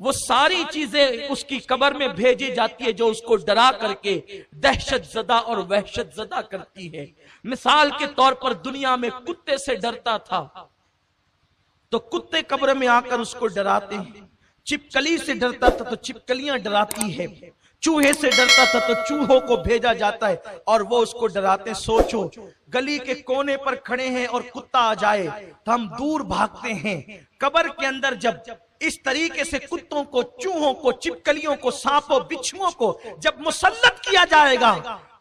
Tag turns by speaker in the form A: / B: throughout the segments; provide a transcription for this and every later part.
A: وہ ساری چیزیں اس کی قبر میں بھیجی جاتی ہے جو اس کو ڈرا کر کے دہشت زدہ اور وحشت زدہ کرتی ہے۔ مثال کے طور پر دنیا میں کتے سے ڈرتا تھا تو کتے قبر میں آ کر اس کو ڈراتے ہیں، چپکلی سے ڈرتا تھا تو چپکلیاں ڈراتی ہے، چوہے سے ڈرتا تھا تو چوہوں کو بھیجا جاتا ہے اور وہ اس کو ڈراتے ہیں۔ سوچو گلی کے کونے پر کھڑے ہیں اور کتا آ جائے تو ہم دور بھاگتے ہیں، قبر کے اندر جب اس طریقے سے کتوں کو، چوہوں کو، چپکلیوں کو، سانپوں بچھوؤں کو جب مسلط کیا جائے گا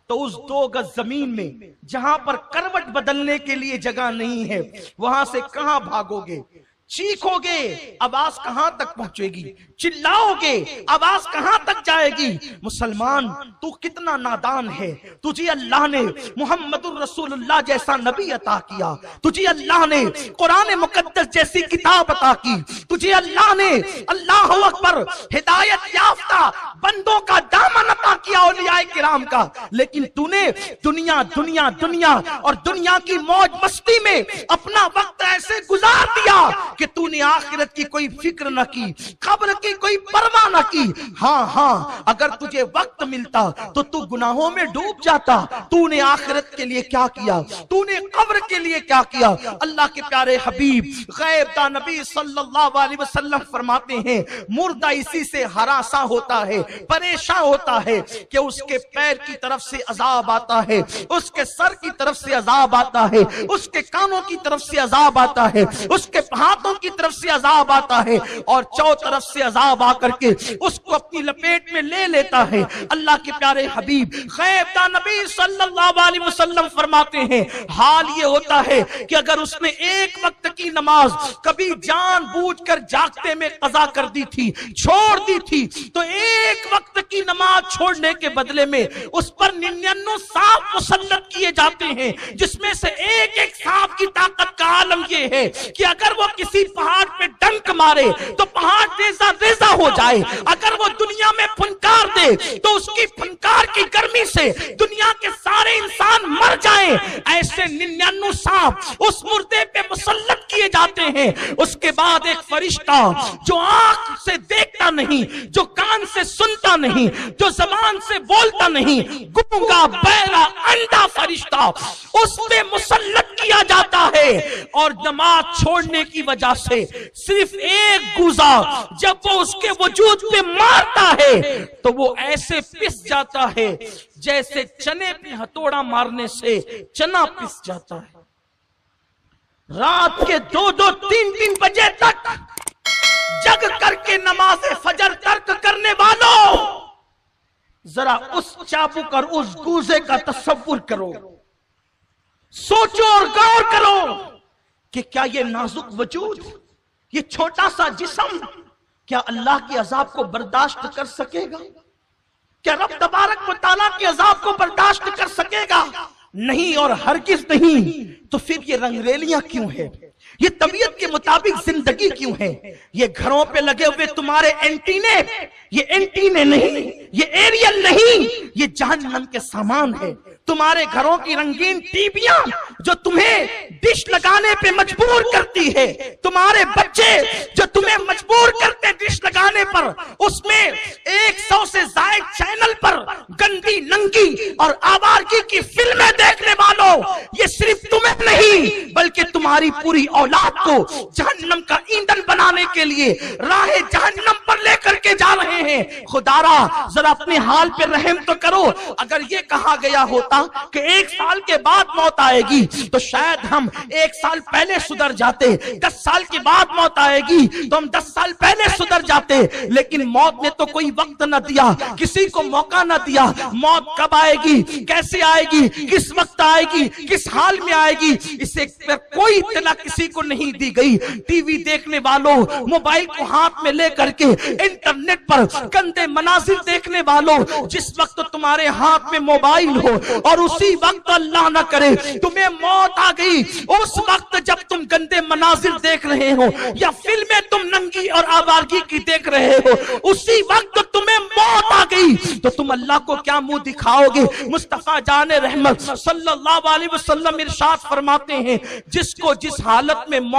A: تو اس 2 گز زمین میں جہاں پر کروٹ بدلنے کے لیے جگہ نہیں ہے وہاں سے کہاں بھاگو گے؟ چیخو گے آواز کہاں تک پہنچے گی؟ چلاؤ گے آواز کہاں تک جائے گی؟ مسلمان تو کتنا نادان ہے، تجھے اللہ نے محمد الرسول اللہ جیسا نبی عطا کیا، تجھے اللہ نے قرآن مقدس جیسی کتاب عطا کی، تجھے اللہ نے اللہ اکبر ہدایت یافتہ بندوں کا دامن عطا کیا اولیاء کرام کا، لیکن تو نے دنیا دنیا دنیا اور دنیا کی موج مستی میں اپنا وقت ایسے گزار دیا کہ تو نے آخرت کی کوئی فکر نہ کی، قبر کی کوئی پرواہ نہ کی۔ ہاں اگر تجھے وقت ملتا تو تو گناہوں میں ڈوب جاتا۔ تو نے آخرت کے لیے کیا کیا؟ تو نے قبر کے لیے کیا کیا؟ اللہ کے پیارے حبیب غیب داں نبی صلی اللہ علیہ وسلم فرماتے ہیں مردہ اسی سے ہراساں ہوتا ہے، پریشان ہوتا ہے کہ اس کے پیر کی طرف سے عذاب آتا ہے، اس کے سر کی طرف سے عذاب آتا ہے، اس کے کانوں کی طرف سے عذاب آتا ہے، اس کے ہاتھوں کی طرف سے عذاب آتا ہے اور چو طرف سے عذاب آ کر کے اس کو اپنی لپیٹ میں لے لیتا ہے۔ اللہ کے پیارے حبیب غیب داں نبی صلی اللہ علیہ وسلم فرماتے ہیں حال یہ ہوتا ہے کہ اگر اس نے ایک وقت کی نماز کبھی جان بوجھ کر جاگتے میں قضا کر دی تھی، چھوڑ دی تھی، تو ایک وقت کی نماز چھوڑنے کے بدلے میں اس پر 99 سانپ مسلط کیے جاتے ہیں، جس میں سے ایک ایک سانپ کی طاقت کا عالم یہ ہے کہ اگر وہ کسی پہاڑ پہ ڈنک مارے تو پہاڑ ریزہ ریزہ ہو جائے، اگر وہ دنیا میں پھنکار دے تو اس کی پھنکار کی گرمی سے دنیا کے سارے انسان مر جائیں۔ ایسے 99 سانپ اس مردے پہ مسلط کیے جاتے ہیں۔ اس کے بعد ایک فرشتہ جو آنکھ سے دیکھتا نہیں، جو کان سے سنتا نہیں، جو زبان سے بولتا نہیں، گونگا بہرا اندھا فرشتہ اس پہ مسلط کیا جاتا ہے اور نماز چھوڑنے کی وجہ سے صرف ایک گوزا جب وہ اس کے وجود پہ مارتا ہے تو وہ ایسے پس جاتا ہے جیسے چنے پہ ہتھوڑا مارنے سے چنا پس جاتا ہے۔ رات کے 2-2 3-3 بجے تک جگ کر کے نماز فجر ترک کرنے والوں، ذرا اس چابک اور اس گوزے کا تصور کرو، سوچو اور غور کرو کہ کیا یہ نازک وجود، یہ چھوٹا سا جسم کیا اللہ کے عذاب کو برداشت کر سکے گا؟ کیا رب تبارک و تعالیٰ کے عذاب کو برداشت کر سکے گا؟ نہیں اور ہرگز نہیں۔ تو پھر یہ رنگریلیاں کیوں ہیں؟ یہ طبیعت کے مطابق زندگی کیوں ہے؟ یہ گھروں پہ لگے ہوئے تمہارے اینٹینے، یہ اینٹینے نہیں، یہ ایریل نہیں، یہ جہنم کے سامان ہے۔ تمہارے گھروں کی رنگین ٹیویاں جو تمہیں ڈش لگانے پہ مجبور کرتی ہے، تمہارے بچے جو تمہیں مجبور کرتے ڈش لگانے پر، اس میں 100 سے زائد چینل پر گندی ننگی اور آوارگی کی فلمیں دیکھنے والوں، یہ صرف تمہیں نہیں بلکہ تمہاری پوری اولاد کو جہنم کا ایندھن بنانے کے لیے راہ جہنم پر لے کر کے جا رہے ہیں۔ خدا را ذرا اپنے حال پہ رحم تو کرو۔ اگر یہ کہا گیا ہوتا کہ 1 سال کے بعد موت آئے گی تو شاید ہم 1 سال پہلے سدھر جاتے، 10 سال کے بعد موت آئے گی تو ہم 10 سال پہلے سدھر جاتے، لیکن موت نے تو کوئی وقت نہ دیا، کسی کو موقع نہ دیا۔ موت کب آئے گی، کیسے آئے گی، کس وقت آئے گی، کس حال میں آئے گی، اسے پر کوئی اطلاع کسی کو نہیں دی گئی۔ ٹی وی دیکھنے والوں، موبائل کو ہاتھ میں لے کر کے انٹرنیٹ پر گندے مناظر دیکھنے والوں، جس وقت تمہارے ہاتھ میں موبائل ہو اور اسی وقت اللہ نہ کرے تمہیں موت آ گئی، اس وقت جب تم گندے مناظر دیکھ رہے ہو یا فلمیں تم ننگی اور آوارگی کی دیکھ رہے ہو، اسی وقت تمہیں موت آ گئی تو تم اللہ کو کیا منہ دکھاؤ گے؟ مصطفیٰ جان رحمت صلی اللہ علیہ وسلم ارشاد فرماتے ہیں جس کو جس حالت میں موت